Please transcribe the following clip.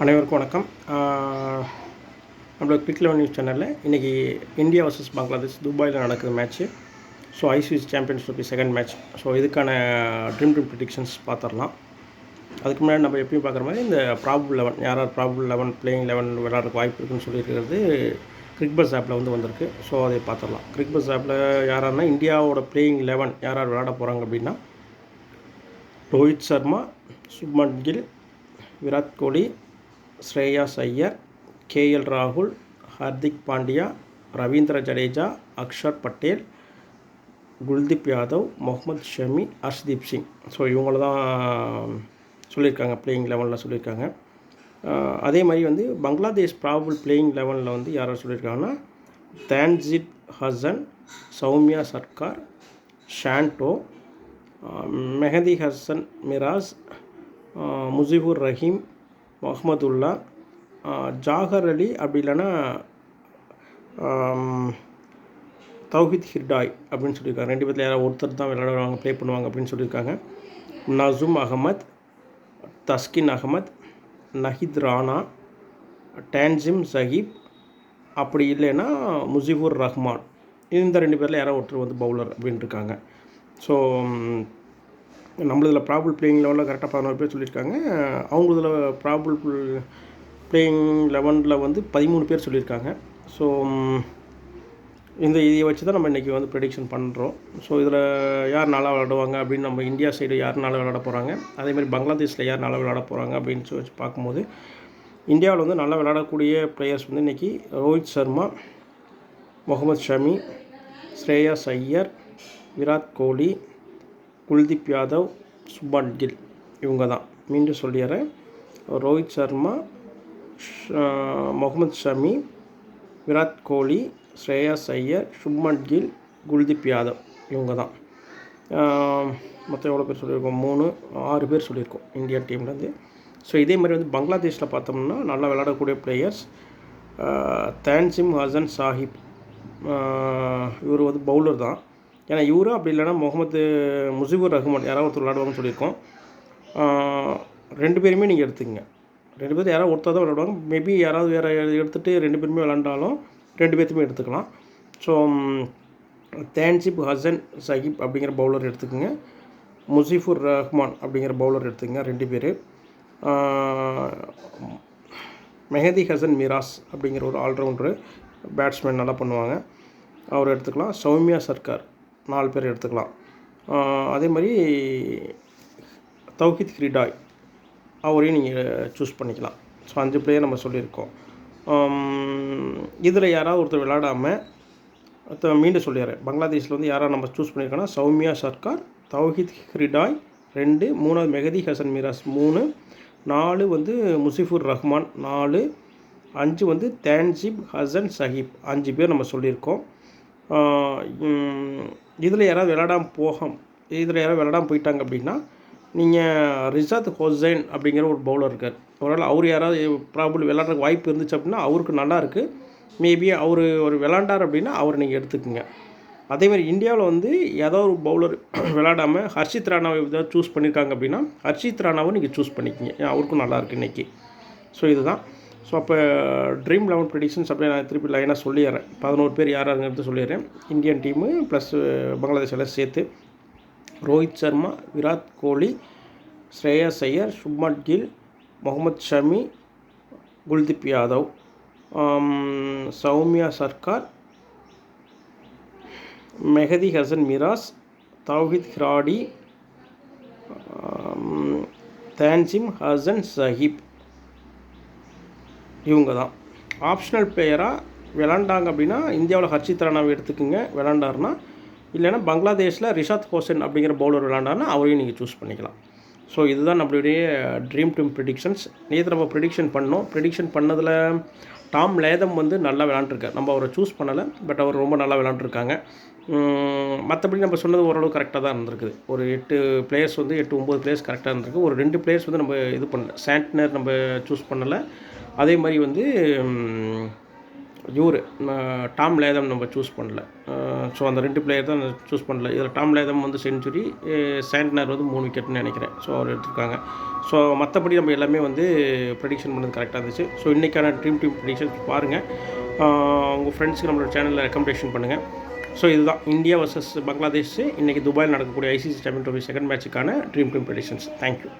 அனைவருக்கும் வணக்கம். நம்மளோட குயிக் லெவன் நியூஸ் சேனலில் இன்றைக்கி இந்தியா வர்சஸ் பங்களாதேஷ் துபாயில் நடக்குது match. So ICC champions trophy second match. So இதுக்கான ட்ரீம் ப்ரிடிக்ஷன்ஸ் பார்த்துடலாம். அதுக்கு முன்னாடி நம்ம எப்பயும் பார்க்குற மாதிரி இந்த ப்ராபபிள் 11 யார் ப்ராபபிள் 11 பிளேயிங் 11 விளையாடுறதுக்கு வாய்ப்பு இருக்குன்னு சொல்லியிருக்கிறது கிரிக்பஸ் ஆப்பில் வந்திருக்கு. ஸோ அதை பார்த்துடலாம். கிரிக்பஸ் ஆப்பில் யாராருன்னா இந்தியாவோட பிளேயிங் 11 யார் விளையாட போகிறாங்க அப்படின்னா ரோஹித் சர்மா, சுப்மன் கில், விராட் கோலி, ஸ்ரேயாஸ் ஐயர், கேஎல் ராகுல், ஹர்திக் பாண்டியா, ரவீந்திர ஜடேஜா, அக்ஷர் பட்டேல், குல்தீப் யாதவ், முகமது ஷமி, ஹர்ஷ்தீப் சிங். ஸோ இவங்கள தான் சொல்லியிருக்காங்க பிளேயிங் 11 சொல்லியிருக்காங்க. அதே மாதிரி பங்களாதேஷ் ப்ராபபிள் பிளேயிங் 11 யாரை சொல்லியிருக்காங்கன்னா தான்ஜித் ஹசன், சௌமியா சர்க்கார், ஷாண்டோ, மெஹதி ஹசன் மிராஸ், முஜிபுர் ரஹீம், முகமதுல்லா, ஜாகர் அலி, அப்படி இல்லைன்னா தௌஹித் ஹிர்டாய் அப்படின்னு சொல்லியிருக்காங்க. ரெண்டு பேரில் யாராவது ஒருத்தர் தான் விளையாடுவாங்க, ப்ளே பண்ணுவாங்க அப்படின்னு சொல்லியிருக்காங்க. நசூம் அகமத், தஸ்கின் அகமத், நஹித் ரானா, டான்ஜிம் சஹீப், அப்படி இல்லைன்னா முஜிபுர் ரஹ்மான். இந்த ரெண்டு பேரில் யாராவது ஒருத்தர் பவுலர் அப்படின்னு இருக்காங்க. ஸோ நம்மளதில் ப்ராபபிள் பிளேயிங் லெவலில் கரெக்டாக 11 பேர் சொல்லியிருக்காங்க. அவங்களதில் ப்ராபபிள் பிளேயிங் 11 13 பேர் சொல்லியிருக்காங்க. ஸோ இதை வச்சு தான் நம்ம இன்றைக்கி ப்ரெடிக்ஷன் பண்ணுறோம். ஸோ இதில் யார் நல்லா விளையாடுவாங்க அப்படின்னு நம்ம இந்தியா சைடு யார் நல்லா விளையாட போகிறாங்க, அதேமாதிரி பங்களாதேஷில் யார் நல்லா விளையாட போகிறாங்க அப்படின்னு வச்சு பார்க்கும்போது இந்தியாவில் நல்லா விளையாடக்கூடிய பிளேயர்ஸ் இன்றைக்கி ரோஹித் சர்மா, முகமது ஷமி, ஸ்ரேயாஸ் ஐயர், விராட் கோலி, குல்தீப் யாதவ், சுப்மன் கில். இவங்க தான். மீண்டும் சொல்லிடுறேன். ரோஹித் சர்மா, முகமது ஷமி, விராட் கோலி, ஸ்ரேயாஸ் ஐயர், சுப்மன் கில், குல்தீப் யாதவ். இவங்க தான். மொத்தம் எவ்வளோ பேர் சொல்லியிருக்கோம்? 6 பேர் சொல்லியிருக்கோம் இந்தியன் டீம்லேருந்து. ஸோ இதே மாதிரி பங்களாதேஷில் பார்த்தோம்னா நல்லா விளையாடக்கூடிய பிளேயர்ஸ் தான்ஜிம் ஹசன் சாஹிப். இவர் பவுலர் தான். ஏன்னா இவரும் அப்படி இல்லைன்னா முஜிபுர் ரஹ்மான் யாராவது ஒருத்தர் விளையாடுவாங்கன்னு சொல்லியிருக்கோம். 2 பேருமே நீங்கள் எடுத்துக்கங்க. 2 பேர் யாராவது ஒருத்தர் தான் விளையாடுவாங்க. மேபி யாராவது வேறு எடுத்துகிட்டு 2 பேருமே விளாண்டாலும் 2 பேர்த்துமே எடுத்துக்கலாம். ஸோ தான்ஜிப் ஹசன் சஹிப் அப்படிங்கிற பவுலர் எடுத்துக்கோங்க. முஜிபுர் ரஹ்மான் அப்படிங்கிற பவுலர் எடுத்துக்கங்க 2 பேர். மெஹதி ஹசன் மிராஸ் அப்படிங்கிற ஒரு ஆல்ரவுண்டரு பேட்ஸ்மேன் நல்லா பண்ணுவாங்க, அவர் எடுத்துக்கலாம். சௌமியா சர்க்கார் 4 பேர் எடுத்துக்கலாம். அதே மாதிரி தௌஹித் ஹிர்டாய் அவரையும் நீங்கள் சூஸ் பண்ணிக்கலாம். ஸோ 5 பிளேயர் நம்ம சொல்லியிருக்கோம். இதில் யாராவது ஒருத்தர் விளையாடாமல் மீண்டும் சொல்லிடுறேன். பங்களாதேஷில் யாராவது நம்ம சூஸ் பண்ணியிருக்கோன்னா சௌமியா சர்க்கார், தௌஹித் ஹிர்டாய் 2, 3 மெஹதி ஹசன் மிராஸ் 3, 4 முஜிபுர் ரஹ்மான் 4, 5 தான்ஜிப் ஹசன் சஹிப் 5 பேர் நம்ம சொல்லியிருக்கோம். இதில் யாராவது விளையாடாமல் போயிட்டாங்க அப்படின்னா நீங்கள் ரிசாத் ஹொசைன் அப்படிங்கிற ஒரு பவுலர் இருக்கார். ஒருவேளை அவர் யாராவது ப்ராபபிள் விளையாடுறதுக்கு வாய்ப்பு இருந்துச்சு அப்படின்னா அவருக்கு நல்லா இருக்குது. மேபி அவர் ஒரு விளையாண்டார் அப்படின்னா அவர் நீங்கள் எடுத்துக்கோங்க. அதேமாதிரி இந்தியாவில் ஏதோ ஒரு பவுலர் விளையாடாமல் ஹர்ஷித் ராணாவை ஏதாவது சூஸ் பண்ணியிருக்காங்க அப்படின்னா ஹர்ஷித் ராணாவை நீங்கள் சூஸ் பண்ணிக்கிங்க. அவருக்கும் நல்லாயிருக்கு இன்றைக்கி. ஸோ இதுதான். ஸோ அப்போ ட்ரீம் 11 ப்ரெடிக்ஷன்ஸ் அப்படியே நான் திருப்பி லைனாக சொல்லிடுறேன். 11 பேர் யாராருங்கிறது சொல்லிடுறேன். இந்தியன் டீமு ப்ளஸ் பங்களாதேஷ் எல்லாம் சேர்த்து ரோஹித் சர்மா, விராட் கோலி, ஸ்ரேயாஸ் ஐயர், சுப்மன் கில், முகமது ஷமி, குல்தீப் யாதவ், சௌமியா சர்க்கார், மெஹதி ஹசன் மிராஸ், தௌஹித் ஹிர்டாய், தான்ஜிம் ஹசன் சஹிப். இவங்க தான். ஆப்ஷனல் பிளேயராக விளாண்டாங்க அப்படின்னா இந்தியாவில் ஹர்ஷித் ராணாவை எடுத்துக்கோங்க விளாண்டாருன்னா. இல்லைன்னா பங்களாதேஷில் ரிஷாத் ஹோசன் அப்படிங்கிற பவுலர் விளாண்டாருன்னா அவரையும் நீங்கள் சூஸ் பண்ணிக்கலாம். ஸோ இதுதான் நம்மளுடைய ட்ரீம் டீம் ப்ரெடிக்ஷன்ஸ். நேற்று நம்ம ப்ரெடிக்ஷன் பண்ணோம். ப்ரெடிக்ஷன் பண்ணதில் டாம் லேதம் நல்லா விளாண்டுருக்கார். நம்ம அவரை சூஸ் பண்ணலை, பட் அவர் ரொம்ப நல்லா விளாண்டுருக்காங்க. மற்றபடி நம்ம சொன்னது ஓரளவு கரெக்டாக தான் இருந்திருக்குது. ஒரு 8 பிளேயர்ஸ் 8, 9 பிளேயர்ஸ் கரெக்டாக இருந்திருக்கு. ஒரு 2 பிளேயர்ஸ் நம்ம இது பண்ணல. சாண்ட்னர் நம்ம சூஸ் பண்ணலை. அதே மாதிரி இவர் டாம் லேதம் நம்ம சூஸ் பண்ணல. ஸோ அந்த 2 பிளேயர் தான் சூஸ் பண்ணல. இதில் டாம் லேதம் வந்து செஞ்சுரி, சாண்ட்னர் வந்து 3 விக்கெட்னு நினைக்கிறேன். ஸோ அவர் எடுத்திருக்காங்க. ஸோ மற்றபடி நம்ம எல்லாமே வந்து ப்ரெடிக்ஷன் பண்ணது கரெக்டாக இருந்துச்சு. ஸோ இன்றைக்கான ட்ரீம் ப்ரெடிக்ஷன்ஸ் பாருங்கள். உங்கள் ஃப்ரெண்ட்ஸுக்கு நம்மளோட சேனலில் ரெக்கமெண்டேஷன் பண்ணுங்கள். ஸோ இதுதான் இந்தியா வர்சஸ் பங்களாதேஷ் இன்றைக்கி துபாயில் நடக்கக்கூடிய ஐசிசி சாம்பியன் ட்ரோஃபி செகண்ட் மேட்சுக்கான ட்ரீம் ப்ரெடிக்ஷன்ஸ். தேங்க்யூ.